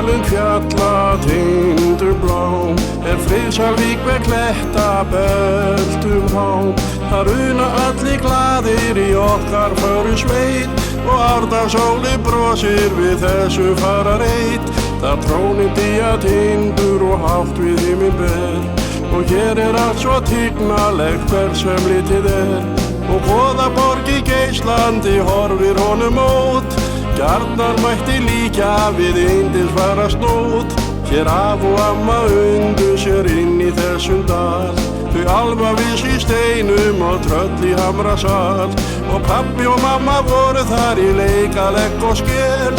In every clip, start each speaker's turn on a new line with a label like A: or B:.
A: Dýralund fjalla tindur blá Friðsarvík með kletta beltum há Þar una allir glaðir í okkar föru sveit Og Árdalssóli brosir við þessu farareit Þar trónir tindur og hátt við himinn ber Og hér allt svo tignalegt hvert sem litið Og Goðaborg í Geislandi horfir honum mót Gjarnan mætti líkja við yndisfara snót Hér af og amma undu sér inn í þessum dal Þau Alma viss í steinum og tröll í Hamrasal Og pabbi og mamma voru þar í leika, legg og skel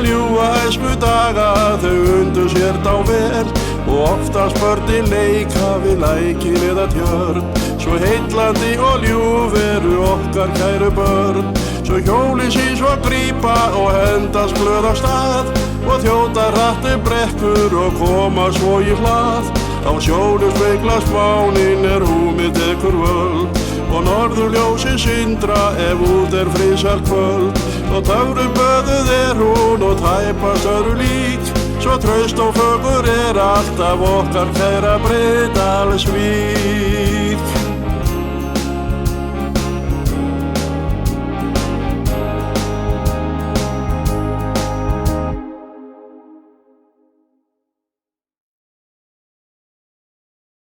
A: Ljúfa æsku daga þau undu sér dá vel Og oftast börnin leika við lækin eða tjörn Svo heitlandi og ljúf eru okkar kæru börn Svo hjólin sín svo grípa og hendast glöð á stað Og þjóta hratt brekkur og koma svo í hlað Á sjónum speglast mánin húmið tekur völd Og norðurljósin syndra ef út friðsælt kvöld Og töfrum böðuð hún og tæpast öðru lík Svo traust og fögur alltaf okkar kæra Breiðdalsvík